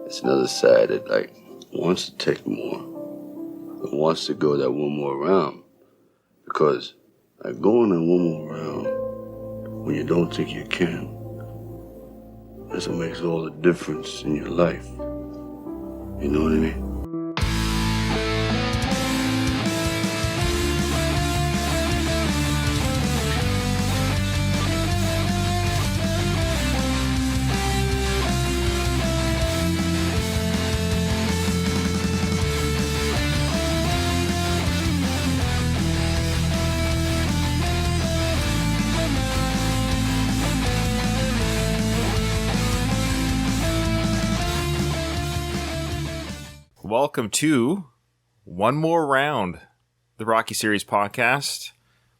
it's another side that like wants to take more, and wants to go that one more round. Because like going that one more round when you don't think you can, that's what makes all the difference in your life. You know what I mean? Welcome to One More Round, the Rocky Series podcast.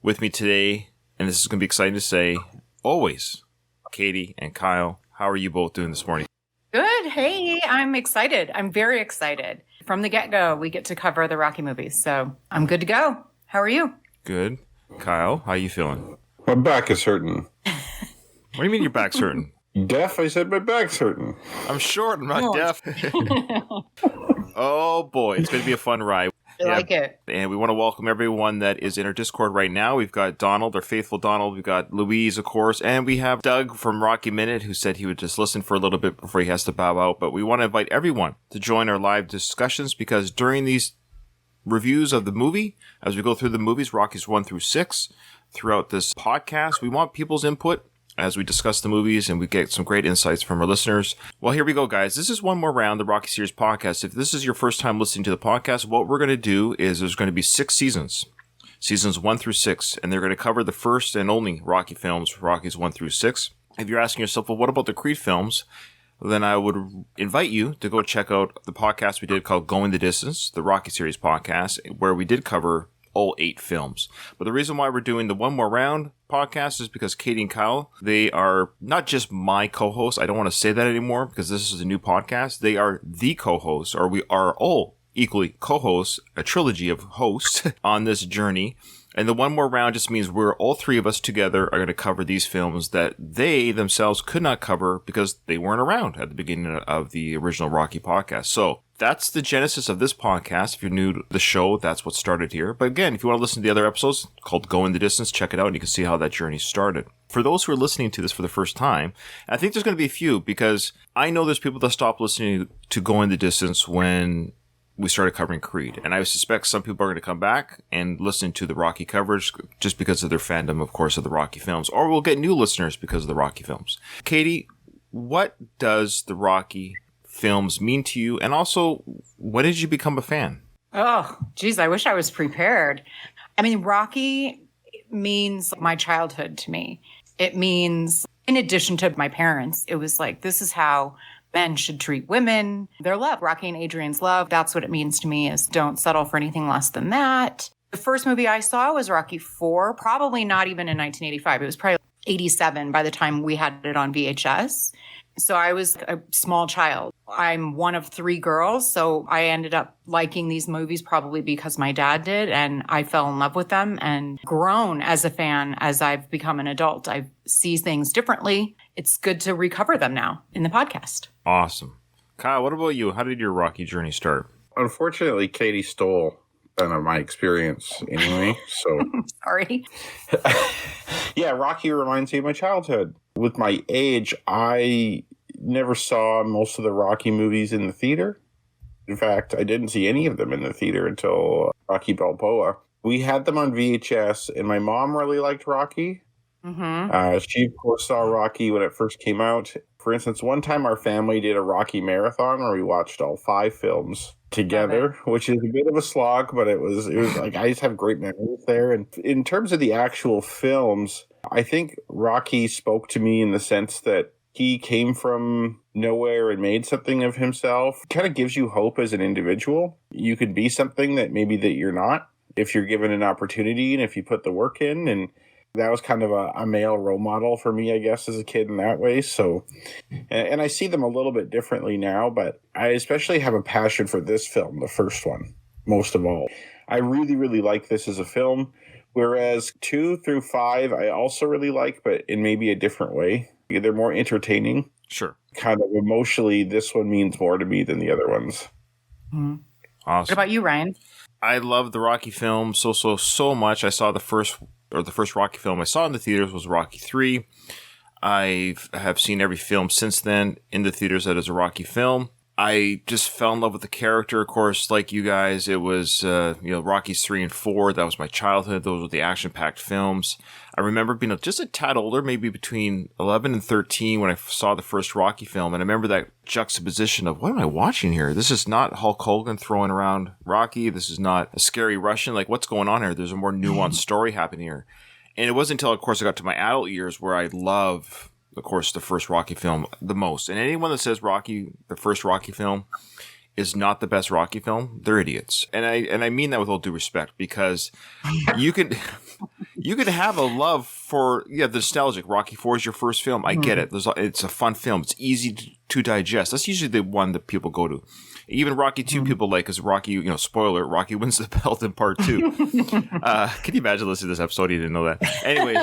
With me today, and this is going to be exciting to say, always, Katie and Kyle. How are you both doing this morning? Good. Hey, I'm excited. I'm very excited. From the get-go, we get to cover the Rocky movies, so I'm good to go. How are you? Good. Kyle, how are you feeling? My back is hurting. What do you mean your back's hurting? Deaf? I said my back's hurting. I'm short. I'm not deaf. Oh, boy. It's going to be a fun ride. I like it. And we want to welcome everyone that is in our Discord right now. We've got Donald, our faithful Donald. We've got Louise, of course. And we have Doug from Rocky Minute, who said he would just listen for a little bit before he has to bow out. But we want to invite everyone to join our live discussions because during these reviews of the movie, as we go through the movies, Rockies 1 through 6, throughout this podcast, we want people's input as we discuss the movies and we get some great insights from our listeners. Well, here we go, guys. This is One More Round, the Rocky Series podcast. If this is your first time listening to the podcast, what we're going to do is there's going to be 6 seasons, seasons 1 through 6, and they're going to cover the first and only Rocky films, Rockies 1 through 6. If you're asking yourself, well, what about the Creed films? Then I would invite you to go check out the podcast we did called Going the Distance, the Rocky Series podcast, where we did cover all 8 films. But the reason why we're doing the One More Round podcast is because Katie and Kyle, they are not just my co-hosts. I don't want to say that anymore because this is a new podcast. They are the co-hosts, or we are all equally co-hosts, a trilogy of hosts on this journey. And the One More Round just means we're all 3 of us together are going to cover these films that they themselves could not cover because they weren't around at the beginning of the original Rocky podcast. So that's the genesis of this podcast. If you're new to the show, that's what started here. But again, if you want to listen to the other episodes called Going the Distance, check it out and you can see how that journey started. For those who are listening to this for the first time, I think there's going to be a few because I know there's people that stop listening to Going the Distance when we started covering Creed. And I suspect some people are going to come back and listen to the Rocky coverage just because of their fandom, of course, of the Rocky films. Or we'll get new listeners because of the Rocky films. Katie, what does the Rocky films mean to you? And also, when did you become a fan? Oh, geez, I wish I was prepared. I mean, Rocky means my childhood to me. It means, in addition to my parents, it was like, this is how men should treat women. Their love, Rocky and Adrian's love, that's what it means to me is don't settle for anything less than that. The first movie I saw was Rocky IV, probably not even in 1985. It was probably 87 by the time we had it on VHS. So I was a small child. I'm one of 3 girls, so I ended up liking these movies probably because my dad did, and I fell in love with them and grown as a fan as I've become an adult. I see things differently. It's good to recover them now in the podcast. Awesome. Kyle, what about you? How did your Rocky journey start? Unfortunately, Katie stole kind of my experience anyway, so... Sorry. Yeah, Rocky reminds me of my childhood. With my age, I never saw most of the Rocky movies in the theater. In fact, I didn't see any of them in the theater until Rocky Balboa. We had them on VHS, and my mom really liked Rocky. Mm-hmm. She, of course, saw Rocky when it first came out. For instance, one time our family did a Rocky marathon where we watched all 5 films together, which is a bit of a slog, but it was like I just have great memories there. And in terms of the actual films, I think Rocky spoke to me in the sense that he came from nowhere and made something of himself. Kind of gives you hope as an individual. You could be something that maybe that you're not if you're given an opportunity and if you put the work in. And that was kind of a male role model for me, I guess, as a kid in that way. So, and I see them a little bit differently now, but I especially have a passion for this film, the first one, most of all. I really, really like this as a film, whereas 2 through 5, I also really like, but in maybe a different way. They're more entertaining. Sure. Kind of emotionally, this one means more to me than the other ones. Mhm. Awesome. What about you, Ryan? I love the Rocky films so much. I saw the first Rocky film I saw in the theaters was Rocky 3. I have seen every film since then in the theaters that is a Rocky film. I just fell in love with the character. Of course, like you guys, it was, Rockies 3 and 4. That was my childhood. Those were the action-packed films. I remember being just a tad older, maybe between 11 and 13 when I saw the first Rocky film. And I remember that juxtaposition of, what am I watching here? This is not Hulk Hogan throwing around Rocky. This is not a scary Russian. Like, what's going on here? There's a more nuanced story happening here. And it wasn't until, of course, I got to my adult years where I love, of course, the first Rocky film the most. And anyone that says the first Rocky film is not the best Rocky film, they're idiots. And I mean that with all due respect, because you could have a love for the nostalgic. Rocky 4 is your first film. I get it. It's a fun film. It's easy to digest. That's usually the one that people go to. Even Rocky 2 people like, because Rocky, spoiler, Rocky wins the belt in part 2. Can you imagine listening to this episode? You didn't know that. Anyway,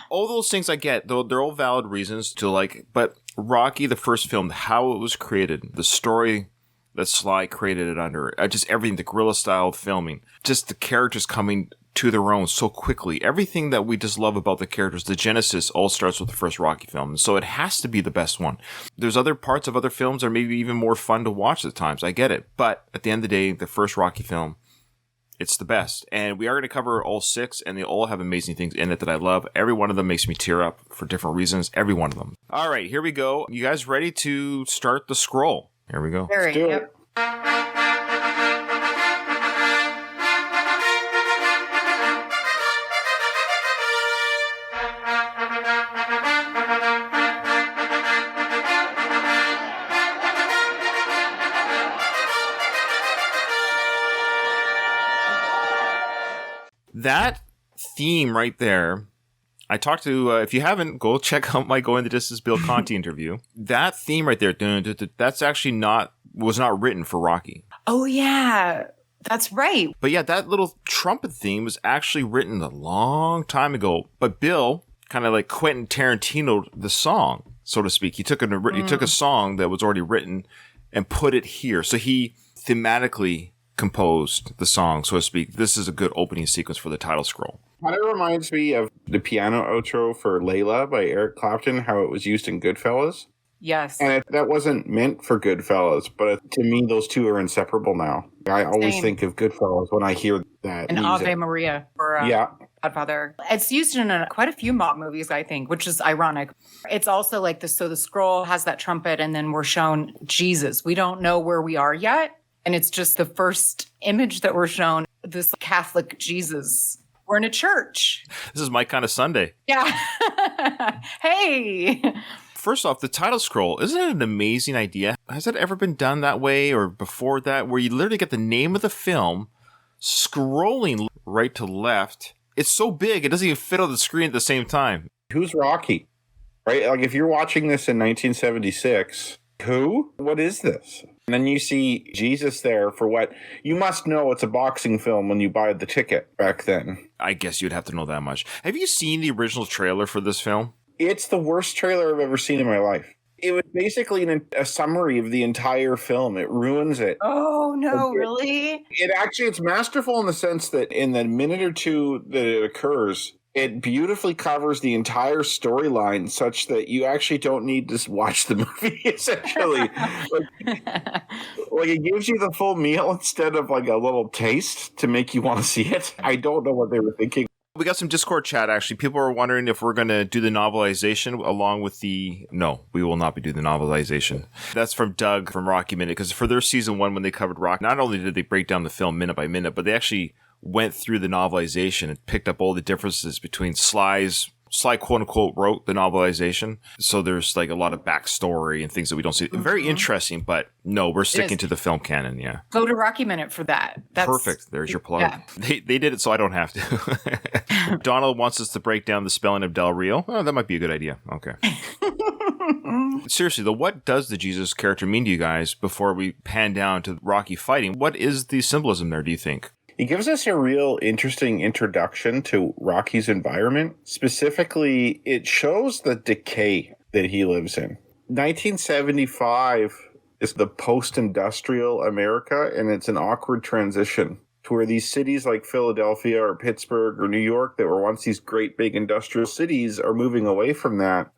all those things I get, though they're all valid reasons to like, but Rocky, the first film, how it was created, the story that Sly created it under, just everything, the guerrilla style filming, just the characters coming to their own so quickly. Everything that we just love about the characters, the genesis all starts with the first Rocky film. So it has to be the best one. There's other parts of other films that are maybe even more fun to watch at times. I get it. But at the end of the day, the first Rocky film, it's the best. And we are going to cover all 6, and they all have amazing things in it that I love. Every one of them makes me tear up for different reasons. Every one of them. All right, here we go. You guys ready to start the scroll? Here we go. Very. Yep. That theme right there, I talked to, if you haven't, go check out my Go in the Distance Bill Conti interview. That theme right there, that's actually was not written for Rocky. Oh, yeah. That's right. But yeah, that little trumpet theme was actually written a long time ago. But Bill kind of like Quentin Tarantino'd the song, so to speak. He took a song that was already written and put it here. So he thematically composed the song, so to speak. This is a good opening sequence for the title scroll. Kind of reminds me of the piano outro for Layla by Eric Clapton, how it was used in Goodfellas. Yes. And that wasn't meant for Goodfellas, but to me, those two are inseparable now. I always think of Goodfellas when I hear that and music. Ave Maria for Godfather. It's used in quite a few mob movies, I think, which is ironic. It's also like this. So the scroll has that trumpet, and then we're shown Jesus. We don't know where we are yet. And it's just the first image that we're shown, this Catholic Jesus. We're in a church. This is my kind of Sunday. Yeah. Hey. First off, the title scroll, isn't it an amazing idea? Has it ever been done that way or before that, where you literally get the name of the film scrolling right to left? It's so big, it doesn't even fit on the screen at the same time. Who's Rocky? Right? Like, if you're watching this in 1976, who? What is this? And then you see Jesus there for what? You must know it's a boxing film when you buy the ticket back then. I guess you'd have to know that much. Have you seen the original trailer for this film? It's the worst trailer I've ever seen in my life. It was basically a summary of the entire film. It ruins it. Oh, no, really? It's masterful in the sense that in the minute or two that it occurs, it beautifully covers the entire storyline such that you actually don't need to watch the movie, essentially. like it gives you the full meal instead of like a little taste to make you want to see it. I don't know what they were thinking. We got some Discord chat, actually. People are wondering if we're going to do the novelization along with the... No, we will not be doing the novelization. That's from Doug from Rocky Minute, because for their season 1, when they covered Rock, not only did they break down the film minute by minute, but they actually went through the novelization and picked up all the differences between Sly quote unquote wrote the novelization. So there's like a lot of backstory and things that we don't see. Very interesting, but no, we're sticking to the film canon. Yeah. Go to Rocky Minute for that. That's perfect. There's your plug. Yeah. They did it so I don't have to. Donald wants us to break down the spelling of Del Rio. Oh, that might be a good idea. Okay. Seriously though, what does the Jesus character mean to you guys before we pan down to Rocky fighting? What is the symbolism there, do you think? He gives us a real interesting introduction to Rocky's environment. Specifically, it shows the decay that he lives in. 1975 is the post-industrial America, and it's an awkward transition to where these cities like Philadelphia or Pittsburgh or New York that were once these great big industrial cities are moving away from that.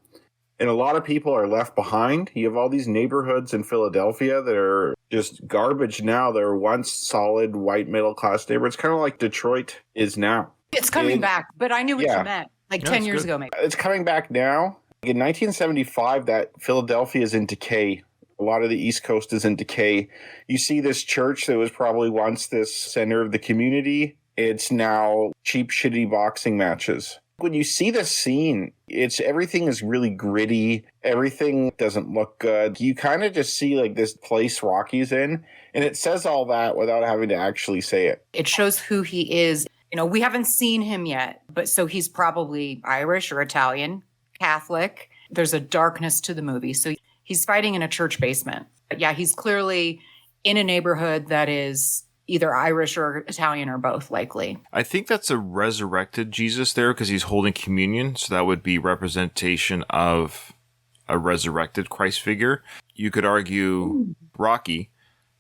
And a lot of people are left behind. You have all these neighborhoods in Philadelphia that are just garbage now. They're once solid white middle-class neighborhoods, kind of like Detroit is now. It's coming back, but I knew what you meant. Like 10 years ago, maybe. It's coming back now. In 1975, that Philadelphia is in decay. A lot of the East Coast is in decay. You see this church that was probably once this center of the community. It's now cheap, shitty boxing matches. When you see the scene, everything is really gritty. Everything doesn't look good. You kind of just see like this place Rocky's in, and it says all that without having to actually say it. It shows who he is. You know, we haven't seen him yet, but so he's probably Irish or Italian, Catholic. There's a darkness to the movie. So he's fighting in a church basement. But yeah, he's clearly in a neighborhood that is either Irish or Italian or both, likely. I think that's a resurrected Jesus there because he's holding communion. So that would be representation of a resurrected Christ figure. You could argue Rocky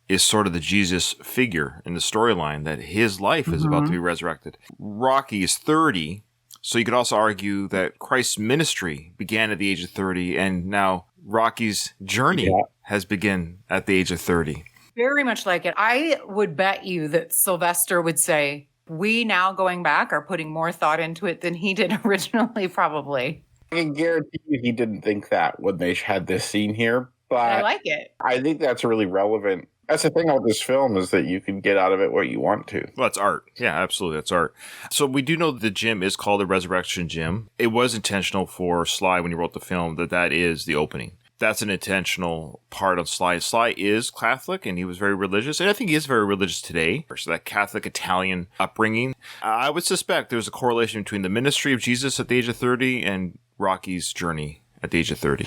is sort of the Jesus figure in the storyline, that his life is about to be resurrected. Rocky is 30, so you could also argue that Christ's ministry began at the age of 30, and now Rocky's journey has begun at the age of 30. Very much like it. I would bet you that Sylvester would say, we now going back are putting more thought into it than he did originally, probably. I can guarantee you he didn't think that when they had this scene here, but I like it. I think that's really relevant. That's the thing about this film is that you can get out of it what you want to. Well, that's art. Yeah, absolutely. That's art. So we do know that the gym is called the Resurrection Gym. It was intentional for Sly when he wrote the film that is the opening. That's an intentional part of Sly. Sly is Catholic and he was very religious. And I think he is very religious today. So that Catholic Italian upbringing. I would suspect there's a correlation between the ministry of Jesus at the age of 30 and Rocky's journey at the age of 30.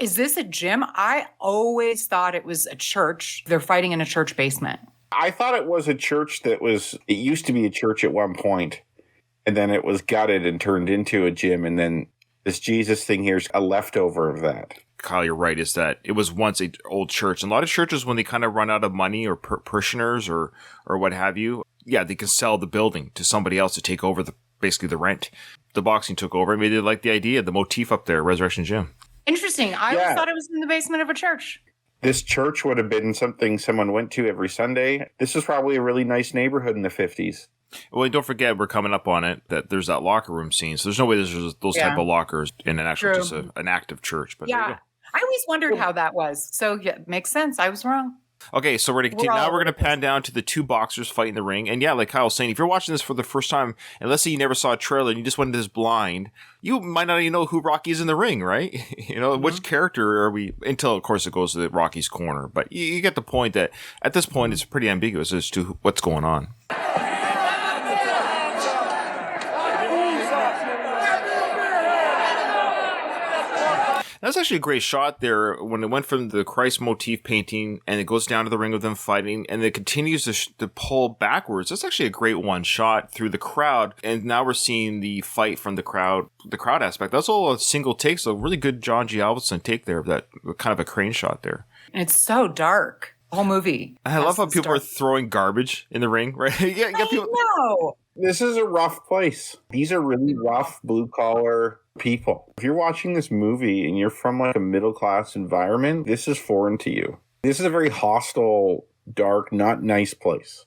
Is this a gym? I always thought it was a church. They're fighting in a church basement. I thought it was a church it used to be a church at one point, and then it was gutted and turned into a gym, and then this Jesus thing here is a leftover of that. Kyle, you're right, is that it was once an old church. And a lot of churches, when they kind of run out of money or parishioners or what have you, they can sell the building to somebody else to take over basically the rent. The boxing took over. Maybe they liked the idea, the motif up there, Resurrection Gym. Interesting. I always thought it was in the basement of a church. This church would have been something someone went to every Sunday. This is probably a really nice neighborhood in the 50s. Well, don't forget, we're coming up on it, that there's that locker room scene. So there's no way there's those type of lockers in an actual, just an active church. But there you go. I always wondered how that was. So yeah, makes sense. I was wrong. Okay, so we're going to continue. Now we're going to pan down to the two boxers fighting the ring. And yeah, like Kyle was saying, if you're watching this for the first time, and let's say you never saw a trailer and you just went into this blind, you might not even know who Rocky is in the ring, right? Which character are we, until of course it goes to Rocky's corner. But you get the point that at this point it's pretty ambiguous as to what's going on. That's actually a great shot there when it went from the Christ motif painting and it goes down to the ring of them fighting and it continues to pull backwards. That's actually a great one shot through the crowd. And now we're seeing the fight from the crowd aspect. That's all a single take. So really good John G. Alvinson take there of that kind of a crane shot there. And it's so dark. The whole movie. I love how people are throwing garbage in the ring, right? People. No. This is a rough place. These are really rough blue collar people. If you're watching this movie and you're from like a middle class environment, this is foreign to you. This is a very hostile, dark, not nice place.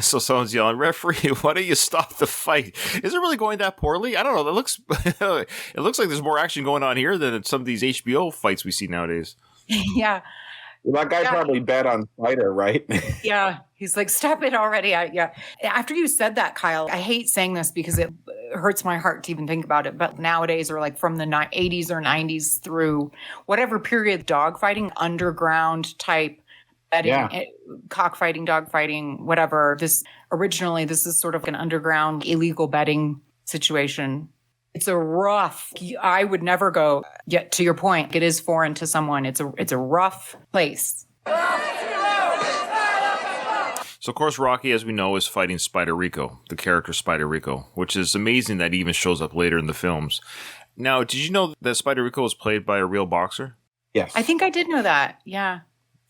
So someone's yelling, "Referee, why don't you stop the fight?" Is it really going that poorly? I don't know. It looks like there's more action going on here than in some of these HBO fights we see nowadays. Yeah. Well, that guy probably bet on Spider, right? Yeah. He's like, stop it already. After you said that, Kyle, I hate saying this because it hurts my heart to even think about it. But nowadays, or like from the 80s or 90s through whatever period, dogfighting, underground type betting, cockfighting, dogfighting, whatever. This is sort of an underground illegal betting situation. It's a rough, I would never go, yet to your point, it is foreign to someone. It's a rough place. So, of course, Rocky, as we know, is fighting Spider Rico, the character Spider Rico, which is amazing that he even shows up later in the films. Now, did you know that Spider Rico was played by a real boxer? Yes. I think I did know that. Yeah.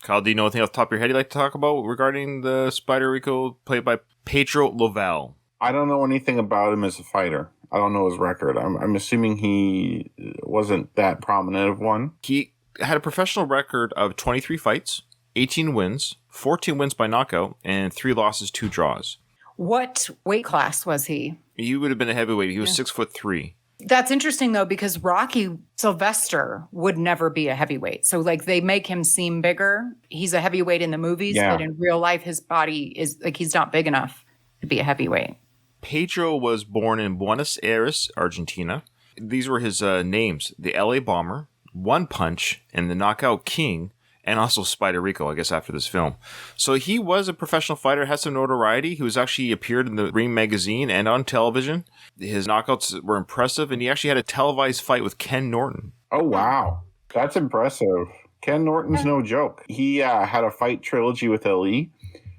Kyle, do you know anything off the top of your head you'd like to talk about regarding the Spider Rico played by Pedro Loval? I don't know anything about him as a fighter. I don't know his record. I'm assuming he wasn't that prominent of one. He had a professional record of 23 fights, 18 wins, 14 wins by knockout, and 3 losses, 2 draws. What weight class was he? He would have been a heavyweight. He was 6'3". That's interesting, though, because Rocky Sylvester would never be a heavyweight. So, like, they make him seem bigger. He's a heavyweight in the movies, but in real life, his body is, like, he's not big enough to be a heavyweight. Pedro was born in Buenos Aires, Argentina. These were his names: the LA Bomber, One Punch, and the Knockout King, and also Spider Rico, I guess, after this film. So he was a professional fighter, had some notoriety. He was actually appeared in the Ring magazine and on television. His knockouts were impressive, and he actually had a televised fight with Ken Norton. Oh, wow. That's impressive. Ken Norton's no joke. He had a fight trilogy with Ali.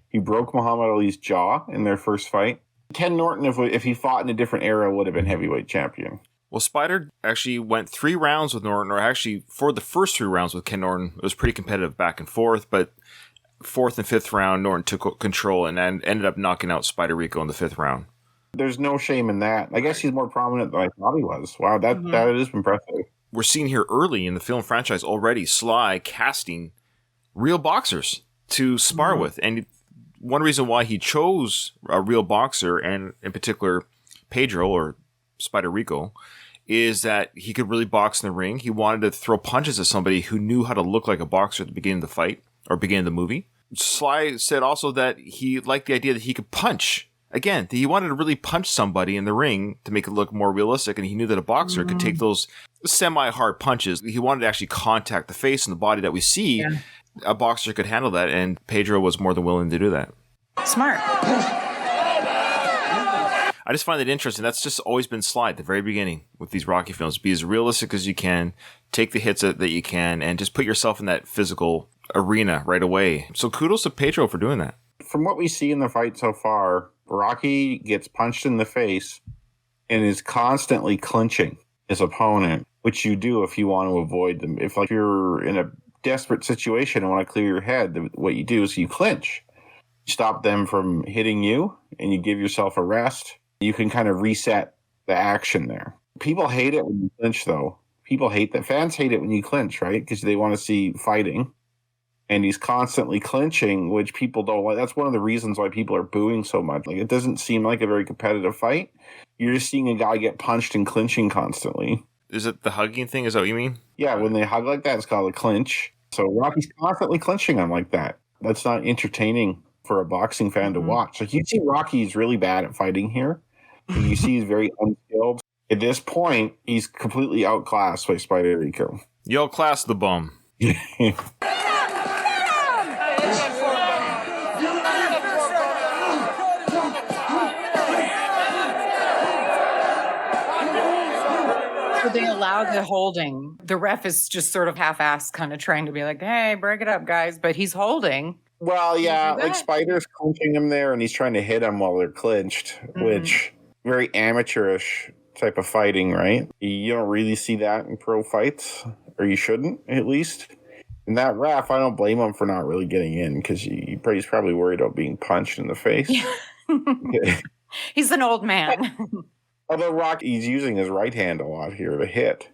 He broke Muhammad Ali's jaw in their first fight. Ken Norton, if he fought in a different era, would have been heavyweight champion. Well, Spider actually went 3 rounds with Norton, or actually for the first 3 rounds with Ken Norton. It was pretty competitive back and forth, but 4th and 5th round, Norton took control and ended up knocking out Spider Rico in the 5th round. There's no shame in that. I guess he's more prominent than I thought he was. Wow, that is impressive. We're seeing here early in the film franchise already Sly casting real boxers to spar with. And one reason why he chose a real boxer, and in particular Pedro or Spider Rico, is that he could really box in the ring. He wanted to throw punches at somebody who knew how to look like a boxer at the beginning of the fight or beginning of the movie. Sly said also that he liked the idea that he could punch. Again, he wanted to really punch somebody in the ring to make it look more realistic, and he knew that a boxer could take those semi-hard punches. He wanted to actually contact the face and the body that we see. Yeah. A boxer could handle that, and Pedro was more than willing to do that. Smart. I just find it interesting. That's just always been Sly at the very beginning with these Rocky films. Be as realistic as you can, take the hits that you can, and just put yourself in that physical arena right away. So kudos to Pedro for doing that. From what we see in the fight so far, Rocky gets punched in the face and is constantly clinching his opponent, which you do if you want to avoid them. If you're in a desperate situation and want to clear your head, what you do is you clinch. Stop them from hitting you, and you give yourself a rest. You can kind of reset the action there. People hate it when you clinch, though. People hate that. Fans hate it when you clinch, right? Because they want to see fighting. And he's constantly clinching, which people don't like. That's one of the reasons why people are booing so much. Like, it doesn't seem like a very competitive fight. You're just seeing a guy get punched and clinching constantly. Is it the hugging thing? Is that what you mean? Yeah, when they hug like that, it's called a clinch. So Rocky's constantly clinching him like that. That's not entertaining for a boxing fan to watch. Like, you see Rocky's really bad at fighting here. You see he's very unskilled. At this point, he's completely outclassed by Spider Rico. You outclassed the bum. So they allow the holding. The ref is just sort of half-assed, kind of trying to be like, hey, break it up, guys. But he's holding. Well, yeah, like Spider's clinching him there, and he's trying to hit him while they're clinched, which very amateurish type of fighting, right? You don't really see that in pro fights, or you shouldn't, at least. And that ref, I don't blame him for not really getting in, because he's probably worried about being punched in the face. He's an old man. Although Rocky's using his right hand a lot here to hit.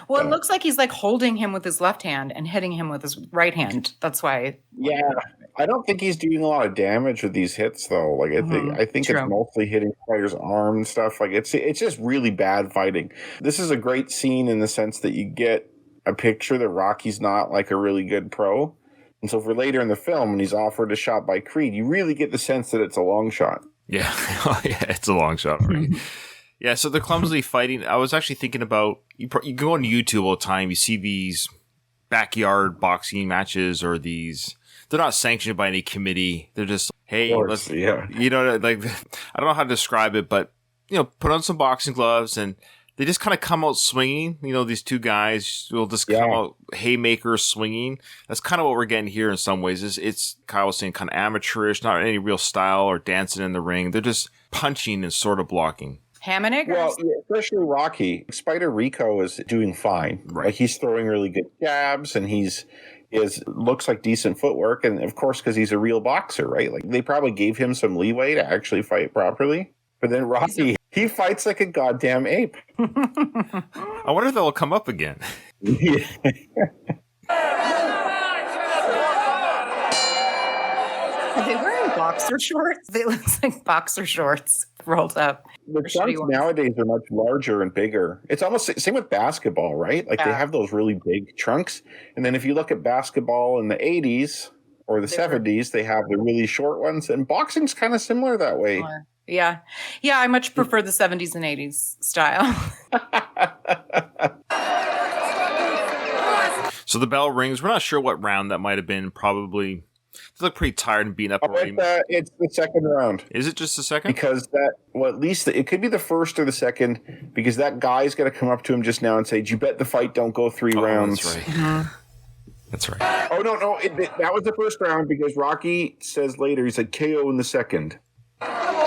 Well, it looks like he's like holding him with his left hand and hitting him with his right hand. That's why. Yeah, I don't think he's doing a lot of damage with these hits, though. Like, I think it's mostly hitting Spider's arm and stuff. Like, it's just really bad fighting. This is a great scene in the sense that you get a picture that Rocky's not like a really good pro. And so for later in the film, when he's offered a shot by Creed, you really get the sense that it's a long shot. Yeah, it's a long shot, right? Yeah, so they're clumsily fighting. I was actually thinking about, you go on YouTube all the time, you see these backyard boxing matches, or they're not sanctioned by any committee. They're just, hey, let's, you know, like, I don't know how to describe it, but, you know, put on some boxing gloves and They just kind of come out swinging. You know, these two guys will just come out haymakers swinging. That's kind of what we're getting here in some ways. It's Kyle was saying, kind of amateurish, not any real style or dancing in the ring. They're just punching and sort of blocking. Hammonickers? Well, especially Rocky. Spider Rico is doing fine. Right. Like, he's throwing really good jabs, and looks like decent footwork. And of course, because he's a real boxer, right? Like, they probably gave him some leeway to actually fight properly. But then Rocky, he fights like a goddamn ape. I wonder if that will come up again. Are they wearing boxer shorts? They look like boxer shorts rolled up. The trunks nowadays are much larger and bigger. It's almost same with basketball, right? Like, they have those really big trunks. And then if you look at basketball in the 80s or the 70s, they have the really short ones. And boxing's kind of similar that way. Yeah. Yeah, I much prefer the 70s and 80s style. So the bell rings. We're not sure what round that might have been. Probably. They look pretty tired and beaten up already. It's the second round. Is it just the second? Because at least it could be the first or the second, because that guy's going to come up to him just now and say, "Did you bet the fight don't go 3 rounds?" That's right. That's right. Oh, no. That was the first round, because Rocky says later, he's like, KO in the second.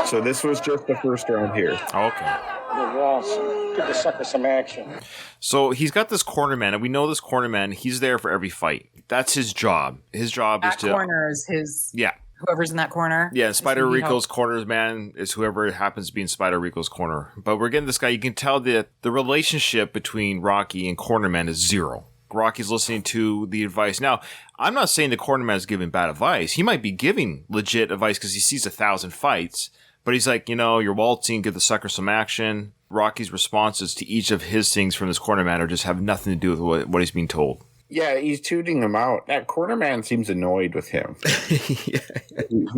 So this was just the first round here. Okay. Give the sucker some action. So he's got this corner man, and we know this corner man, he's there for every fight. That's his job. His job is to... That corner is his... Yeah. Whoever's in that corner. Yeah, Spider Rico's corners man is whoever happens to be in Spider Rico's corner. But we're getting this guy, you can tell that the relationship between Rocky and Cornerman is zero. Rocky's listening to the advice. Now, I'm not saying the cornerman is giving bad advice. He might be giving legit advice because he sees 1,000 fights. But he's like, you're waltzing, give the sucker some action. Rocky's responses to each of his things from this cornerman just have nothing to do with what he's being told. Yeah, he's tuning him out. That cornerman seems annoyed with him. He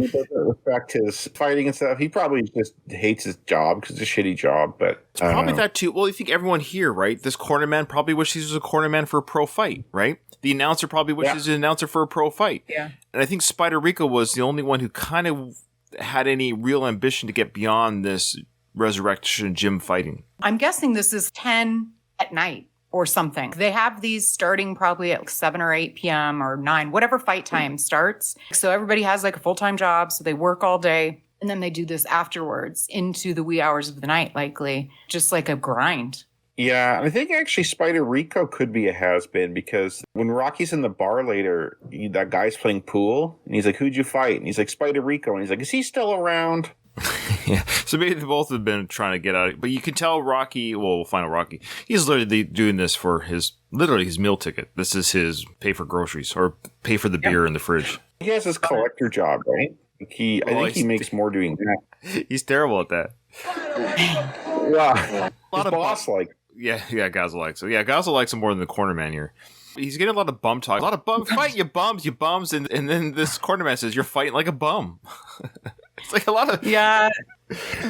doesn't respect his fighting and stuff. He probably just hates his job because it's a shitty job. But it's probably that too. Well, you think everyone here, right? This cornerman probably wishes he was a cornerman for a pro fight, right? The announcer probably wishes he was an announcer for a pro fight. Yeah. And I think Spider Rico was the only one who kind of had any real ambition to get beyond this resurrection gym fighting. I'm guessing this is 10 at night or something. They have these starting probably at 7 or 8 p.m. or 9, whatever fight time starts. So everybody has like a full-time job, so they work all day, and then they do this afterwards into the wee hours of the night, likely. Just like a grind. Yeah, I think actually Spider Rico could be a has-been, because when Rocky's in the bar later, that guy's playing pool, and he's like, "Who'd you fight?" And he's like, "Spider Rico." And he's like, "Is he still around?" Yeah, so maybe they both have been trying to get out of it. But you can tell Rocky, well, we'll find out Rocky, he's literally doing this for his meal ticket. This is his pay for groceries or pay for the beer in the fridge. He has his collector job, right? I think he makes more doing that. He's terrible at that. Yeah, a lot of boss like. Yeah, Gazel likes him. Yeah, Gazel likes him more than the corner man here. He's getting a lot of bum talk. A lot of bum fight, you bums. And then this corner man says, "You're fighting like a bum." It's like a lot of... Yeah.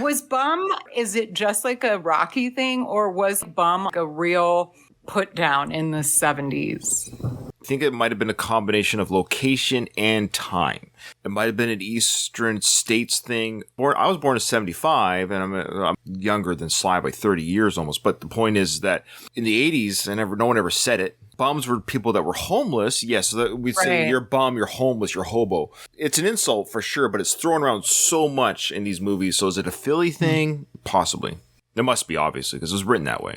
Was bum, is it just like a Rocky thing, or was bum like a real put down in the 70s? I think it might have been a combination of location and time. It might have been an Eastern States thing. I was born in 75, and I'm younger than Sly by 30 years almost. But the point is that in the 80s, no one ever said it. Bums were people that were homeless. Yes, we'd say you're a bum, you're homeless, you're hobo. It's an insult for sure, but it's thrown around so much in these movies. So is it a Philly thing? Possibly. It must be, obviously, because it was written that way.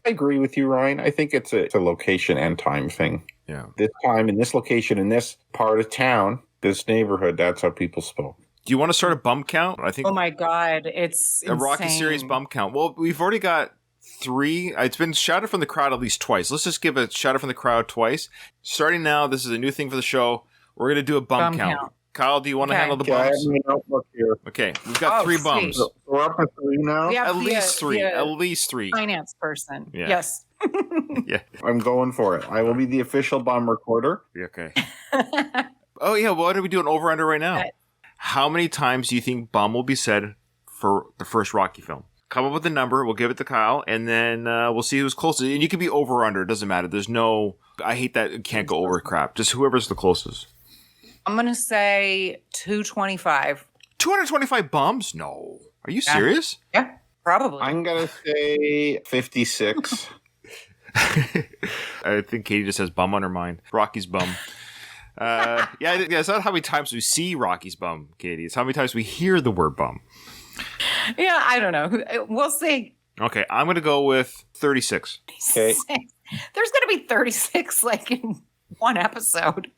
I agree with you, Ryan. I think it's a location and time thing. Yeah. This time, in this location, in this part of town, this neighborhood, that's how people spoke. Do you want to start a bum count? I think. Oh my God, it's a Rocky insane. series bum count. Well, we've already got 3. It's been shouted from the crowd at least twice. Let's just give a shout out from the crowd twice. Starting now, this is a new thing for the show. We're going to do a bum count. Kyle, do you want to handle the bums? I have my notebook here. Okay, we've got 3 bums. So we're up to 3 now? At least 3. At least 3. Finance person. Yeah. Yes. Yeah. I'm going for it. I will be the official bum recorder. Okay. Oh, yeah. Why don't we do an over-under right now? How many times do you think bum will be said for the first Rocky film? Come up with a number. We'll give it to Kyle, and then we'll see who's closest. And you can be over or under. It doesn't matter. There's no... I hate that it can't go over crap. Just whoever's the closest. I'm going to say 225. 225 bums? No. Are you serious? Yeah. Probably. I'm going to say 56. I think Katie just has bum on her mind. Rocky's bum. Yeah, it's not how many times we see Rocky's bum, Katie. It's how many times we hear the word bum. Yeah, I don't know. We'll see. Okay, I'm going to go with 36. Okay. There's going to be 36 like in one episode.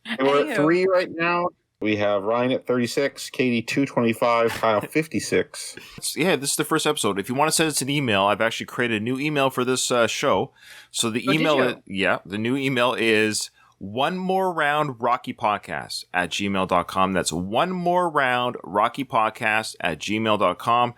And we're Anywho. at 3 right now. We have Ryan at 36, Katie 225, Kyle 56. Yeah, this is the first episode. If you want to send us an email, I've actually created a new email for this show. So the email, the new email is one more round Rocky Podcast at gmail.com. That's one more round Rocky Podcast at gmail.com.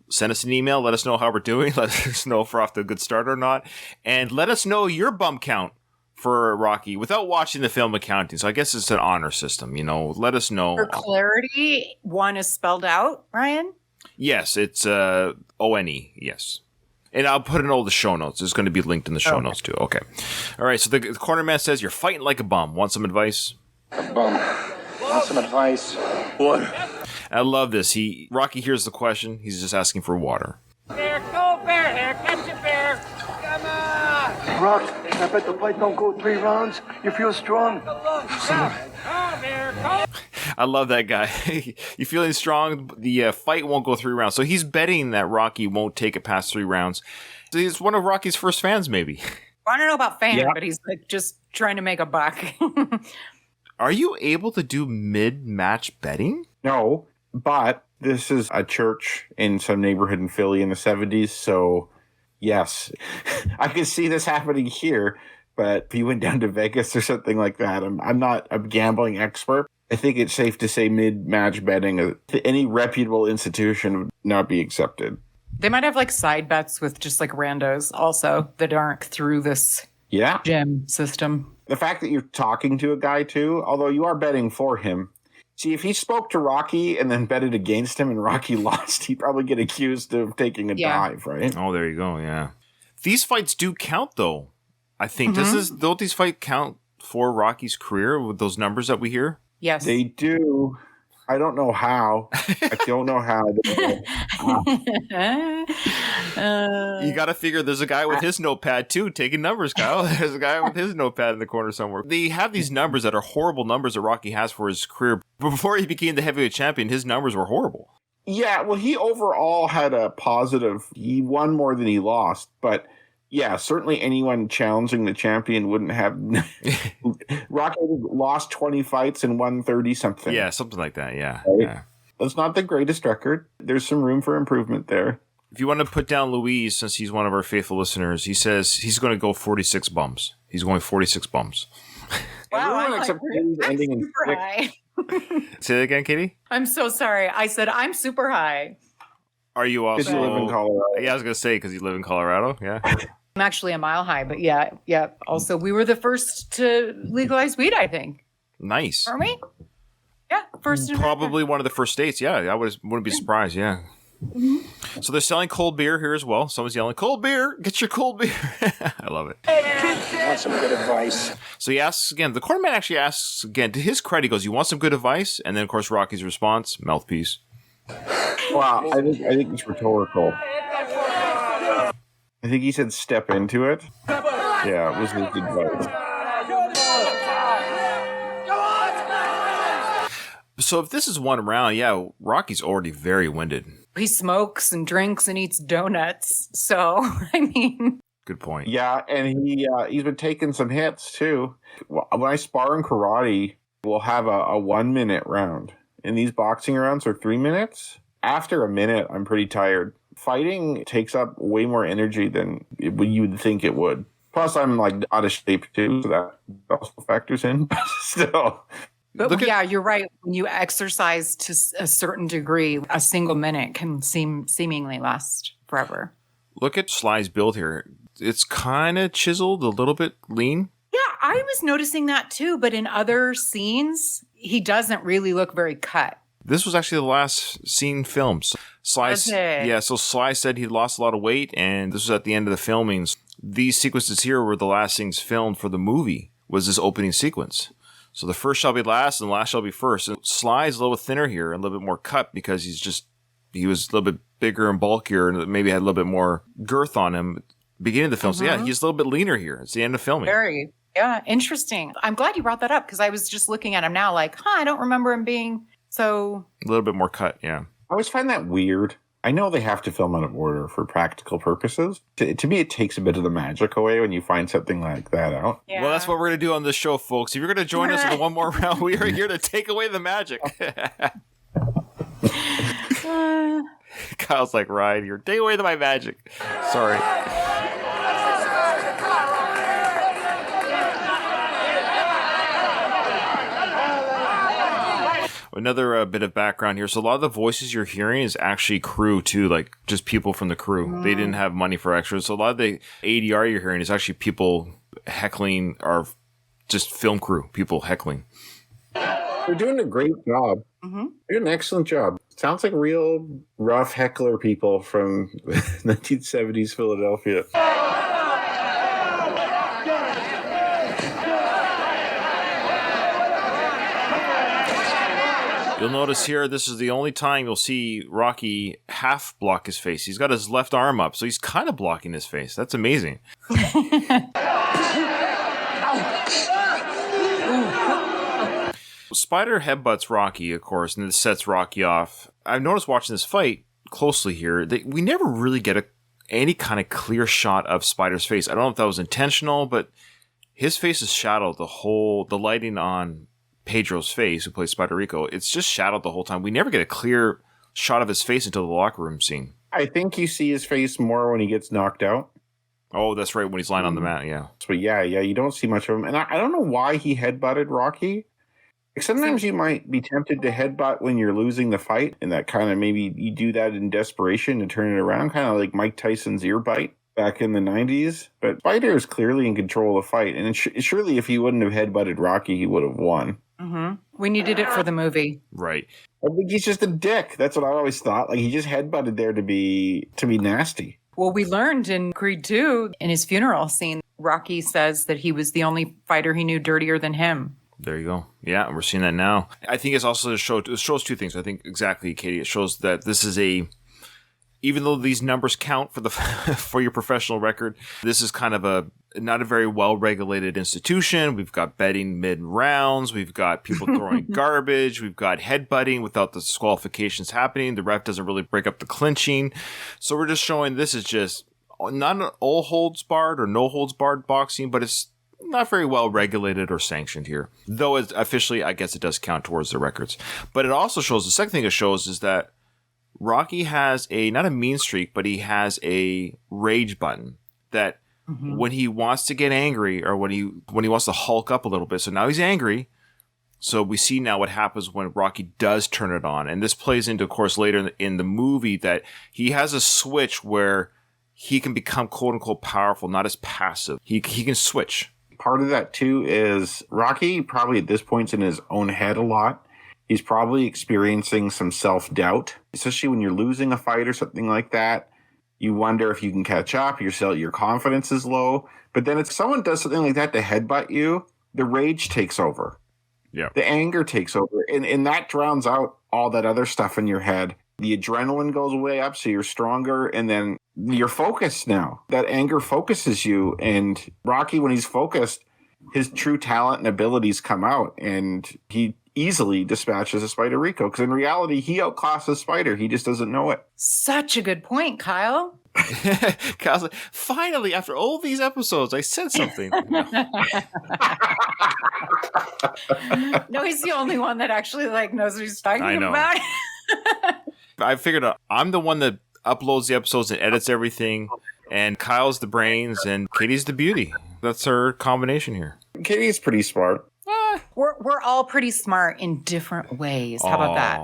Send us an email. Let us know how we're doing. Let us know if we're off to a good start or not. And let us know your bum count for Rocky without watching the film and counting. So I guess it's an honor system, you know. Let us know. For clarity, one is spelled out, Ryan? Yes, it's O-N-E, yes. And I'll put in all the show notes. It's going to be linked in the show notes too. Okay. All right, so the corner man says, you're fighting like a bum. Want some advice? A bum. Want some advice? What? I love this. Rocky hears the question. He's just asking for water. Bear, go bear here. Catch it, bear. Come on. Rock, I bet the fight don't go 3 rounds. You feel strong? Go, bear, go. I love that guy. You feeling strong? The fight won't go 3 rounds. So he's betting that Rocky won't take it past 3 rounds. So he's one of Rocky's first fans, maybe. I don't know about fan, but he's like just trying to make a buck. Are you able to do mid-match betting? No, but this is a church in some neighborhood in Philly in the 70s, so yes, I could see this happening here, but if you went down to Vegas or something like that, I'm not a gambling expert. I think it's safe to say mid-match betting, any reputable institution would not be accepted. They might have like side bets with just like randos also that aren't through this Yeah. gym system. The fact that you're talking to a guy too, although you are betting for him. See, if he spoke to Rocky and then betted against him and Rocky lost, he'd probably get accused of taking a dive, right? Oh, there you go. Yeah. These fights do count, though. I think. Don't these fights count for Rocky's career with those numbers that we hear? Yes. They do. I don't know how. I don't know how. You got to figure there's a guy with his notepad, too, taking numbers, Kyle. There's a guy with his notepad in the corner somewhere. They have these numbers that are horrible numbers that Rocky has for his career. Before he became the heavyweight champion, his numbers were horrible. Yeah, well, he overall had a positive. He won more than he lost, but yeah, certainly anyone challenging the champion wouldn't have. Rocky lost 20 fights and won 30 something. Yeah, something like that. Yeah. Right? Yeah. That's not the greatest record. There's some room for improvement there. If you want to put down Louise, since he's one of our faithful listeners, he says he's going to go 46 bumps. He's going 46 bumps. Wow, Everyone except Katie's ending in super 6. high. Say that again, Katie? I'm so sorry. I said I'm super high. Are you also? Because you live in Colorado. Yeah, I was going to say because you live in Colorado. Yeah. I'm actually a mile high, but yeah. Also, we were the first to legalize weed, I think. Nice. Aren't we? Yeah, first. in Probably one of the first states. Yeah, I wouldn't be surprised. Yeah. Mm-hmm. So they're selling cold beer here as well. Someone's yelling, "Cold beer! Get your cold beer!" I love it. Want some good advice? So he asks again. The cornerman actually asks again. To his credit, he goes, "You want some good advice?" And then, of course, Rocky's response, "Mouthpiece." Wow, I think it's rhetorical. I think he said step into it. Yeah, it was his advice. So if this is one round, yeah, Rocky's already very winded. He smokes and drinks and eats donuts. So, I mean. Good point. Yeah, and he's been taking some hits too. When I spar in karate, we'll have a 1 minute round. And these boxing rounds are 3 minutes. After a minute, I'm pretty tired. Fighting takes up way more energy than you would think it would. Plus, I'm like out of shape too, so that also factors in. But still. But yeah, you're right. When you exercise to a certain degree, a single minute can seemingly last forever. Look at Sly's build here. It's kind of chiseled, a little bit lean. Yeah, I was noticing that too. But in other scenes, he doesn't really look very cut. This was actually the last scene filmed. Sly, Was it? yeah, so Sly said he lost a lot of weight, and this was at the end of the filming. These sequences here were the last things filmed for the movie, was this opening sequence. So the first shall be last, and the last shall be first. And Sly's a little thinner here, and a little bit more cut, because he was a little bit bigger and bulkier and maybe had a little bit more girth on him beginning of the film. So yeah, he's a little bit leaner here. It's the end of filming. Very, yeah, interesting. I'm glad you brought that up because I was just looking at him now like, I don't remember him being so... A little bit more cut, yeah. I always find that weird. I know they have to film out of order for practical purposes. To me, it takes a bit of the magic away when you find something like that out. Yeah. Well, that's what we're going to do on this show, folks. If you're going to join us in the one more round, we are here to take away the magic. Kyle's like, Ryan, you're taking away my magic. Sorry. Another bit of background here. So a lot of the voices you're hearing is actually crew too, like just people from the crew. They didn't have money for extras. So a lot of the ADR you're hearing is actually people heckling or just film crew, people heckling. They're doing a great job. They're doing an excellent job. Sounds like real rough heckler people from 1970s Philadelphia. You'll notice here, this is the only time you'll see Rocky half block his face. He's got his left arm up, so he's kind of blocking his face. That's amazing. Spider headbutts Rocky, of course, and this sets Rocky off. I've noticed watching this fight closely here, we never really get any kind of clear shot of Spider's face. I don't know if that was intentional, but his face is shadowed the lighting on Pedro's face, who plays Spider Rico, it's just shadowed the whole time. We never get a clear shot of his face until the locker room scene. I think you see his face more when he gets knocked out. Oh, that's right, when he's lying on the mat, yeah. But yeah, you don't see much of him. And I don't know why he headbutted Rocky. Like sometimes you might be tempted to headbutt when you're losing the fight, and that kind of maybe you do that in desperation to turn it around, kind of like Mike Tyson's ear bite back in the 90s. But Spider is clearly in control of the fight, and surely if he wouldn't have headbutted Rocky, he would have won. We needed it for the movie. Right. I think he's just a dick. That's what I always thought. Like he just headbutted there to be nasty. Well, we learned in Creed 2, in his funeral scene, Rocky says that he was the only fighter he knew dirtier than him. There you go. Yeah, we're seeing that now. I think it's also it shows two things. I think exactly, Katie. It shows that this is even though these numbers count for for your professional record, this is kind of not a very well-regulated institution. We've got betting mid-rounds. We've got people throwing garbage. We've got headbutting without the disqualifications happening. The ref doesn't really break up the clinching. So we're just showing this is just not an all holds barred or no holds barred boxing, but it's not very well regulated or sanctioned here. Though it's officially, I guess it does count towards the records. But it also shows, the second thing it shows is that Rocky has not a mean streak, but he has a rage button that when he wants to get angry or when he wants to hulk up a little bit. So now he's angry. So we see now what happens when Rocky does turn it on. And this plays into, of course, later in the movie that he has a switch where he can become quote unquote powerful, not as passive. He can switch. Part of that too is Rocky probably at this point in his own head a lot. He's probably experiencing some self-doubt, especially when you're losing a fight or something like that. You wonder if you can catch up. Your confidence is low. But then if someone does something like that to headbutt you, the rage takes over. Yeah. The anger takes over. And that drowns out all that other stuff in your head. The adrenaline goes way up, so you're stronger. And then you're focused now. That anger focuses you. And Rocky, when he's focused, his true talent and abilities come out. And he easily dispatches a Spider Rico, because in reality, he outclasses Spider. He just doesn't know it. Such a good point, Kyle. Kyle's like, finally, after all these episodes, I said something. No, he's the only one that actually knows what he's talking about. I figured out I'm the one that uploads the episodes and edits everything, and Kyle's the brains, and Katie's the beauty. That's her combination here. Katie's pretty smart. We're all pretty smart in different ways. How about that?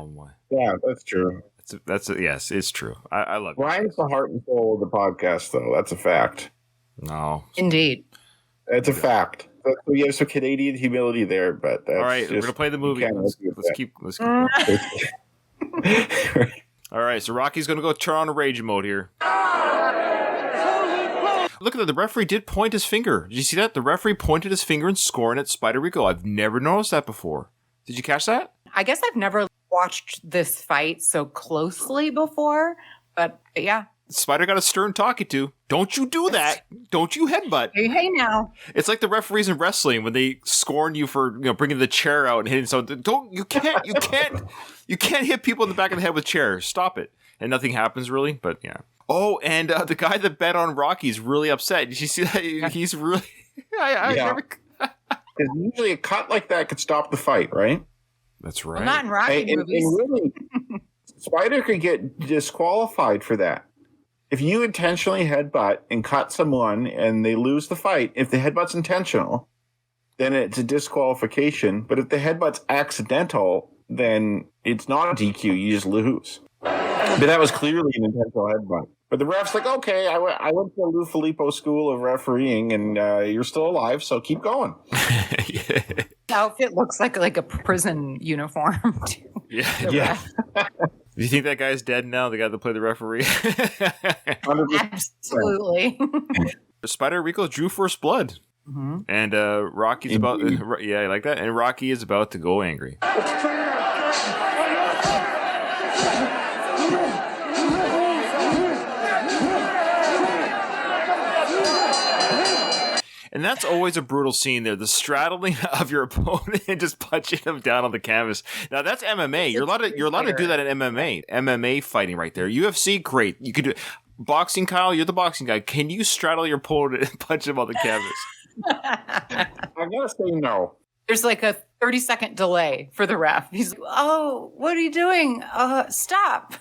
Yeah, that's true. Yes, it's true. I love it. Ryan's the heart and soul of the podcast, though. That's a fact. No. Indeed. It's a fact. We have some Canadian humility there, but that's all right. We're gonna play the movie. Let's keep going. All right, so Rocky's gonna go turn on a rage mode here. Look at that. The referee did point his finger. Did you see that? The referee pointed his finger and scoring at Spider Rico. I've never noticed that before. Did you catch that? I guess I've never watched this fight so closely before, But yeah. Spider got a stern talking to. Don't you do that. Don't you headbutt. Hey now. It's like the referees in wrestling when they scorn you for bringing the chair out and hitting someone. You can't hit people in the back of the head with chairs. Stop it. And nothing happens really, but yeah. Oh, and the guy that bet on Rocky's really upset. Did you see that? He's really... Because usually a cut like that could stop the fight, right? That's right. Well, not in Rocky movies. And really, Spider could get disqualified for that. If you intentionally headbutt and cut someone and they lose the fight, if the headbutt's intentional, then it's a disqualification. But if the headbutt's accidental, then it's not a DQ. You just lose. But that was clearly an intentional headbutt. But the ref's like, okay, I went to the Lou Filippo School of Refereeing, and you're still alive, so keep going. The outfit looks like a prison uniform, too. Yeah. Do you think that guy's dead now, the guy that played the referee? Absolutely. Spider Rico drew first blood. Mm-hmm. And Rocky's about... Yeah, I like that. And Rocky is about to go angry. And that's always a brutal scene there. The straddling of your opponent and just punching him down on the canvas. Now that's MMA. You're allowed to do that in MMA. MMA fighting right there. UFC, great. You could do boxing, Kyle. You're the boxing guy. Can you straddle your opponent and punch him on the canvas? I'm gonna say no. There's like a 30-second delay for the ref. He's like, "Oh, what are you doing? Stop."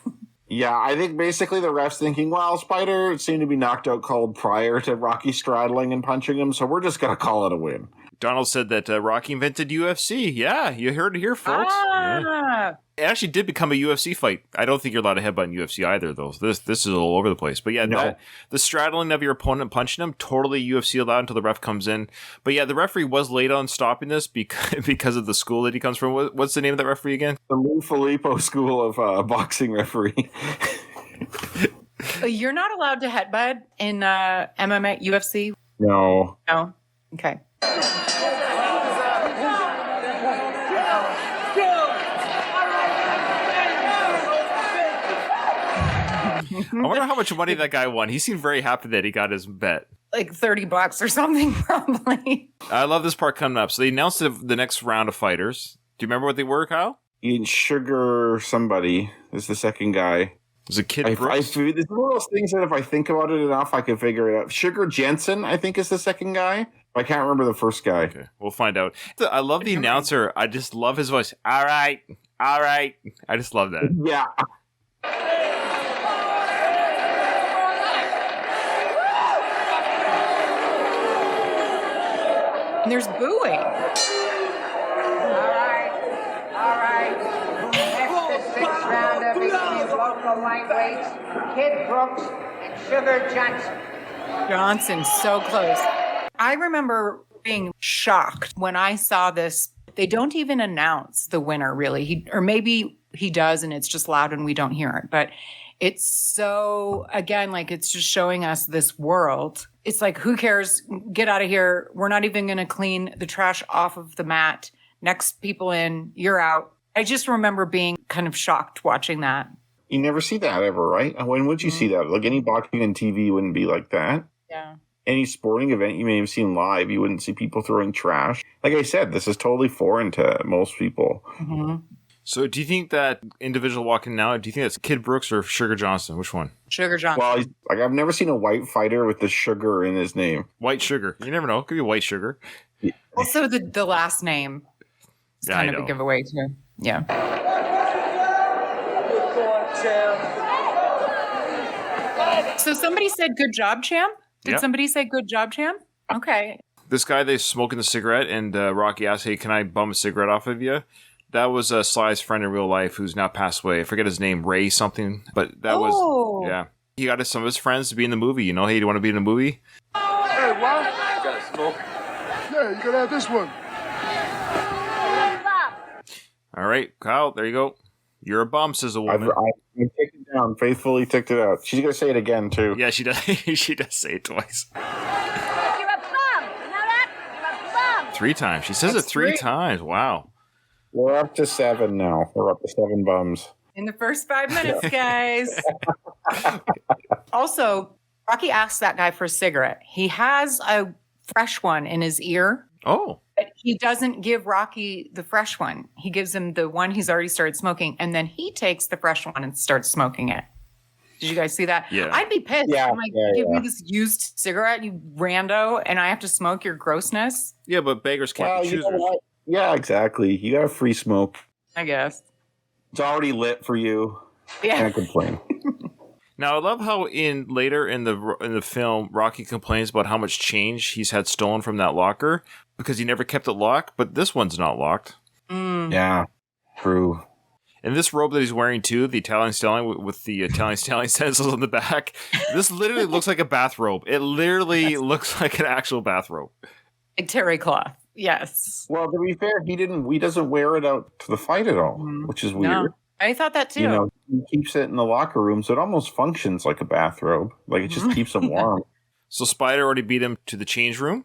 Yeah, I think basically the ref's thinking, well, Spider seemed to be knocked out cold prior to Rocky straddling and punching him, so we're just going to call it a win. Donald said that Rocky invented UFC. Yeah, you heard it here, folks. Yeah. It actually did become a UFC fight. I don't think you're allowed to headbutt in UFC either, though. So this is all over the place. But yeah, no. The straddling of your opponent, punching him, totally UFC allowed until the ref comes in. But yeah, the referee was late on stopping this because of the school that he comes from. What's the name of that referee again? The Lou Filippo School of Boxing Referee. You're not allowed to headbutt in MMA, UFC? No. No? Okay. I wonder how much money that guy won. He seemed very happy that he got his bet. Like $30 or something, probably. I love this part coming up. So they announced the next round of fighters. Do you remember what they were, Kyle? Sugar somebody is the second guy. Is it Kid Brooks? There's one of those things that if I think about it enough, I can figure it out. Sugar Jensen, I think, is the second guy. I can't remember the first guy. Okay, we'll find out. I love the announcer. I just love his voice. All right. I just love that. Yeah. And there's booing. All right. Next the sixth rounder between local lightweights, Kid Brooks and Sugar Johnson. Johnson's so close. I remember being shocked when I saw this. They don't even announce the winner, really. Or maybe he does, and it's just loud and we don't hear it. But it's so, again, like it's just showing us this world. It's like, who cares? Get out of here. We're not even going to clean the trash off of the mat. Next people in, you're out. I just remember being kind of shocked watching that. You never see that ever, right? When would you see that? Like any boxing on TV wouldn't be like that. Yeah. Any sporting event you may have seen live, you wouldn't see people throwing trash. Like I said, this is totally foreign to most people. Mm-hmm. So do you think that individual walking now, do you think that's Kid Brooks or Sugar Johnson? Which one? Sugar Johnson. Well, I've never seen a white fighter with the sugar in his name. White Sugar. You never know. It could be White Sugar. Also, the last name is kind of a giveaway, too. Yeah. So somebody said, good job, champ? Did somebody say good job, champ? Okay. This guy, they smoking the cigarette, and Rocky asked, hey, can I bum a cigarette off of you? That was Sly's friend in real life who's now passed away. I forget his name, Ray something. But that was, yeah. He got some of his friends to be in the movie. You know, hey, do you want to be in the movie? Hey, what? You got a smoke? Yeah, you gotta have this one. All right, Kyle, there you go. You're a bum, says a woman. I ticked it down, faithfully ticked it out. She's going to say it again, too. Yeah, she does. She does say it twice. You're a bum. You know that? You're a bum. 3 times. She says it 3 times. Wow. We're up to 7 now. We're up to 7 bums. In the first 5 minutes, guys. Also, Rocky asks that guy for a cigarette. He has a fresh one in his ear. Oh. But he doesn't give Rocky the fresh one. He gives him the one he's already started smoking, and then he takes the fresh one and starts smoking it. Did you guys see that? Yeah. I'd be pissed. Yeah, I'm like, yeah, give yeah. me this used cigarette, you rando, and I have to smoke your grossness, Yeah, but beggars can't be You know choosers. what? Yeah, exactly. You got free smoke. I guess. It's already lit for you. Yeah. Can't complain. Now I love how later in the film, Rocky complains about how much change he's had stolen from that locker because he never kept it locked. But this one's not locked. Yeah, true. And this robe that he's wearing too, the Italian stallion with the Italian stallion stencils on the back, this literally looks like a bathrobe. It literally looks like an actual bathrobe. Like terry cloth. Yes. Well, to be fair, he doesn't wear it out to the fight at all, which is weird. No, I thought that too. You know, he keeps it in the locker room, so it almost functions like a bathrobe. Like it just keeps him warm. So Spider already beat him to the change room,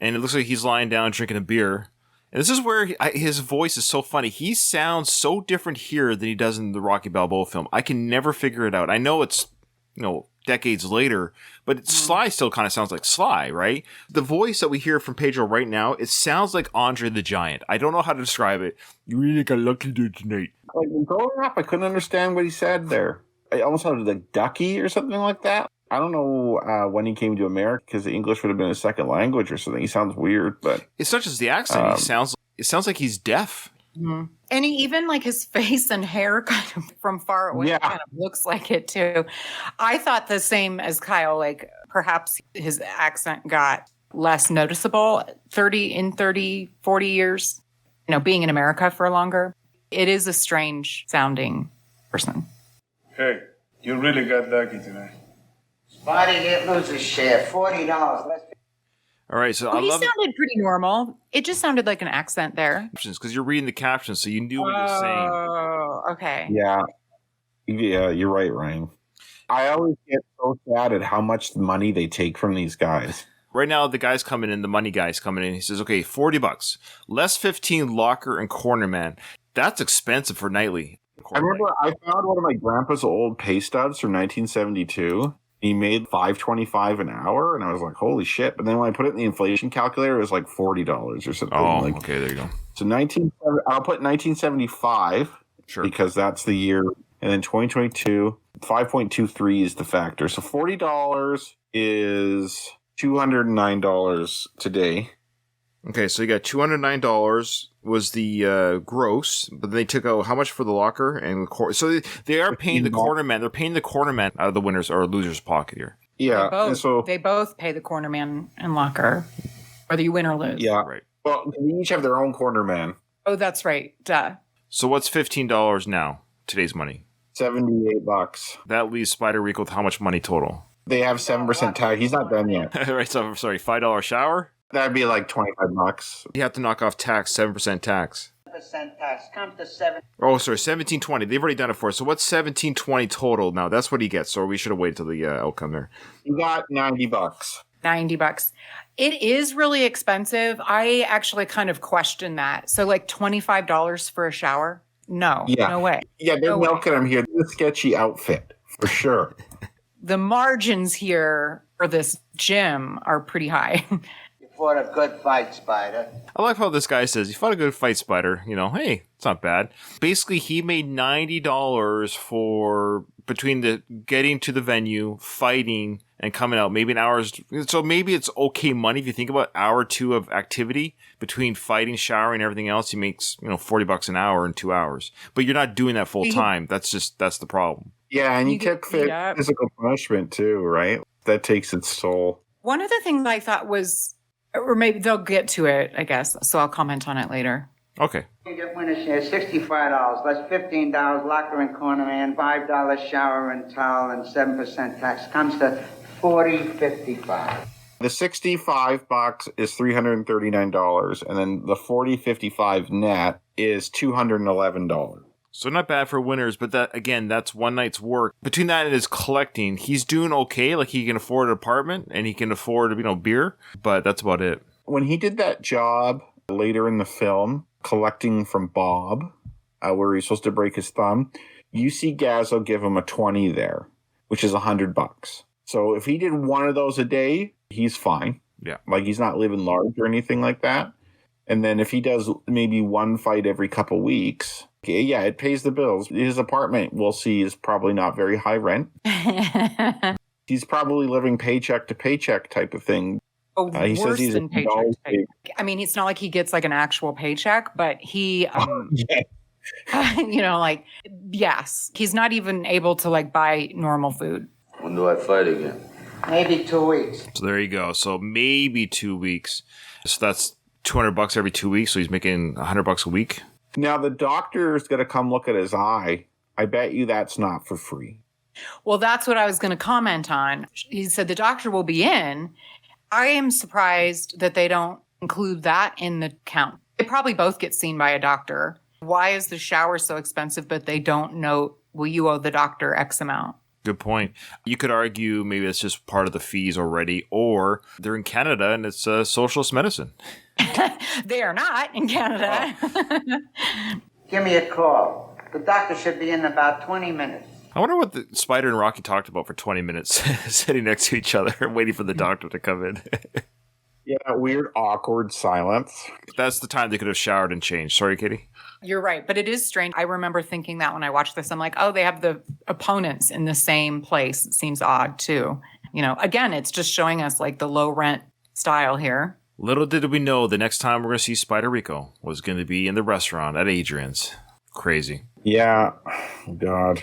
and it looks like he's lying down drinking a beer. And this is where his voice is so funny. He sounds so different here than he does in the Rocky Balboa film. I can never figure it out. I know it's, decades later, but Sly still kind of sounds like Sly, right? The voice that we hear from Pedro right now, it sounds like Andre the Giant. I don't know how to describe it. You really got lucky there tonight. Like growing up, I couldn't understand what he said there. I almost sounded like Ducky or something like that. I don't know when he came to America because the English would have been a second language or something. He sounds weird, but It's not just the accent. It sounds like he's deaf. And he even like his face and hair kind of from far away kind of looks like it too. I thought the same as Kyle, like perhaps his accent got less noticeable 40 years, being in America for longer. It is a strange sounding person. Hey, you really got lucky tonight. Spidey didn't lose his share. $40. Let's All right, so Well, I he love sounded pretty normal. It just sounded like an accent there. because you're reading the captions, so you knew what he was saying. Oh, okay. yeah, you're right, Ryan. I always get so sad at how much money they take from these guys. Right now, the guy's coming in, the money guy's coming in. He says, okay, $40, less 15 locker and corner man. That's expensive for nightly. I remember I found one of my grandpa's old pay stubs from 1972. He made $5.25 an hour, and I was like, "Holy shit!" But then when I put it in the inflation calculator, it was like $40 or something. Oh, okay, there you go. So I'll put 1975, Sure, because that's the year, and then 2022, 5.23 is the factor. So $40 is $209 today. Okay, so you got $209 was the gross, but they took out how much for the locker and so they are paying the corner man. They're paying the corner man out of the winners or losers' pocket here. Yeah, and so They both pay the corner man and locker, whether you win or lose. yeah, Right. well, they each have their own corner man. Oh, that's right. Duh. So what's $15 now? Today's money. $78. That leaves Spider Rico with how much money total? They have 7% tax. He's not done yet. Right. So sorry, $5 shower. That'd be like $25. You have to knock off tax, 7% tax. percent tax. Comes to 7. Oh, sorry, 1720. They've already done it for us. So what's 1720 total now? That's what he gets. So we should have waited till the outcome there. You got $90. $90. It is really expensive. I actually kind of question that. So like $25 for a shower? No, no way. Yeah, they're No way. milking him here. This is a sketchy outfit for sure. The margins here for this gym are pretty high. You fought a good fight, Spider. I like how this guy says, you fought a good fight, Spider. Hey, it's not bad. Basically, he made $90 for between the getting to the venue, fighting, and coming out. Maybe an hour's. So maybe it's okay money if you think about hour or two of activity between fighting, showering, and everything else. He makes $40 an hour in 2 hours. But you're not doing that full time. That's the problem. Yeah, and You you get took beat up. physical punishment too, right? That takes its toll. One of the things I thought was, or maybe they'll get to it, I guess. So I'll comment on it later. Okay. You get winner share, $65. That's $15 locker and corner man, $5 shower and towel, and 7% tax. Comes to $40.55. The $65 is $339, and then the $40.55 net is $211. So not bad for winners, but that's one night's work. Between that and his collecting, he's doing okay. Like he can afford an apartment and he can afford, beer, but that's about it. When he did that job later in the film, collecting from Bob, where he's supposed to break his thumb, You see Gazzo give him a 20 there, which is $100. So if he did one of those a day, he's fine. Yeah. Like, he's not living large or anything like that. And then if he does maybe one fight every couple weeks, okay, yeah, it pays the bills. His apartment, we'll see, is probably not very high rent. He's probably living paycheck to paycheck type of thing. Oh, He says worse he's than a paycheck dog to paycheck. I mean, it's not like he gets like an actual paycheck, but he, you know, like, yes, he's not even able to like buy normal food. When do I fight again? Maybe 2 weeks. So there you go. So maybe 2 weeks. So that's $200 every 2 weeks. So he's making $100 a week. Now, the doctor's going to come look at his eye. I bet you that's not for free. Well, that's what I was going to comment on. He said the doctor will be in. I am surprised that they don't include that in the count. They probably both get seen by a doctor. Why is the shower so expensive, but they don't note, will you owe the doctor X amount? Good point. You could argue maybe it's just part of the fees already, or they're in Canada and it's socialist medicine. They are not in Canada. Oh. Give me a call. The doctor should be in about 20 minutes. I wonder what the Spider and Rocky talked about for 20 minutes, sitting next to each other, waiting for the doctor to come in. Yeah, weird, awkward silence. That's the time they could have showered and changed. Sorry, Katie. You're right, but it is strange. I remember thinking that when I watched this, I'm like, oh, they have the opponents in the same place. It seems odd, too. You know, again, it's just showing us like the low rent style here. Little did we know the next time we're going to see Spider Rico was going to be in the restaurant at Adrian's. Crazy. Yeah. God.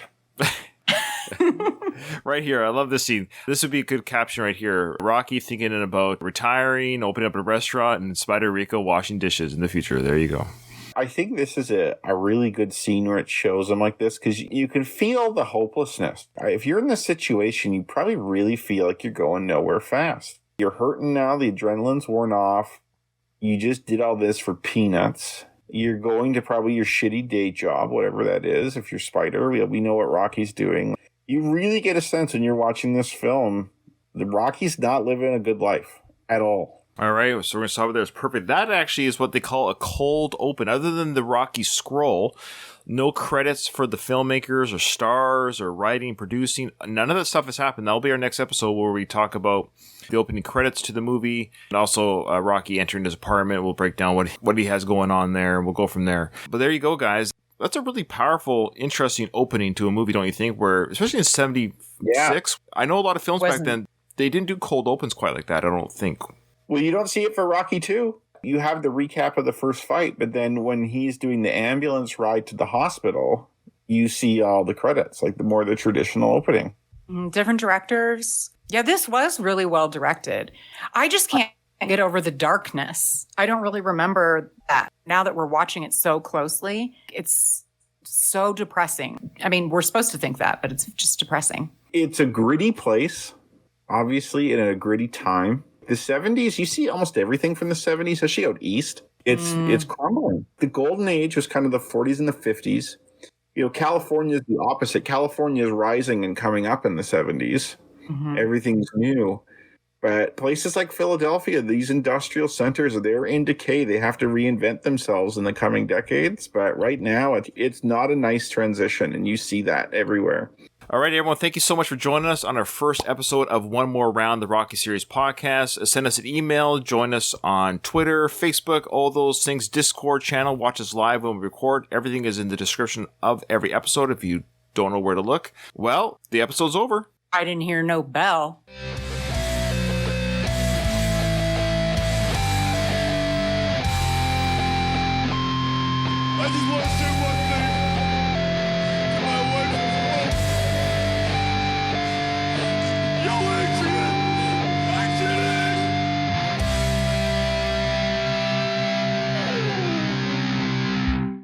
Right here, I love this scene. This would be a good caption right here. Rocky thinking about retiring, opening up a restaurant, and Spider Rico washing dishes in the future. There you go. I think this is a really good scene where it shows them like this, because you can feel the hopelessness. If you're in this situation, you probably really feel like you're going nowhere fast. You're hurting now. The adrenaline's worn off. You just did all this for peanuts. You're going to probably your shitty day job, whatever that is. If you're Spider, we know what Rocky's doing. You really get a sense when you're watching this film, the Rocky's not living a good life at all. All right, so we're going to stop there. It's perfect. That actually is what they call a cold open. Other than the Rocky scroll, no credits for the filmmakers or stars or writing, producing. None of that stuff has happened. That'll be our next episode where we talk about the opening credits to the movie and also Rocky entering his apartment. We'll break down what he has going on there, and we'll go from there. But there you go, guys. That's a really powerful, interesting opening to a movie, don't you think? Where, especially in 76, I know a lot of films back then, they didn't do cold opens quite like that, I don't think. Well, you don't see it for Rocky 2. You have the recap of the first fight, but then when he's doing the ambulance ride to the hospital, you see all the credits, like the traditional opening. Different directors. Yeah, this was really well directed. I just can't get over the darkness. I don't really remember that. Now that we're watching it so closely, it's so depressing. I mean, we're supposed to think that, but it's just depressing. It's a gritty place, obviously, in a gritty time. The 70s, you see almost everything from the 70s, especially out east. It's crumbling. The golden age was kind of the 40s and the 50s. You know, California is the opposite. California is rising and coming up in the 70s. Mm-hmm. Everything's new. But places like Philadelphia, these industrial centers, they're in decay. They have to reinvent themselves in the coming decades. But right now, it's not a nice transition, and you see that everywhere. All right, everyone, thank you so much for joining us on our first episode of One More Round, the Rocky Series podcast. Send us an email, join us on Twitter, Facebook, all those things, Discord channel, watch us live when we record. Everything is in the description of every episode if you don't know where to look. Well, the episode's over. I didn't hear no bell.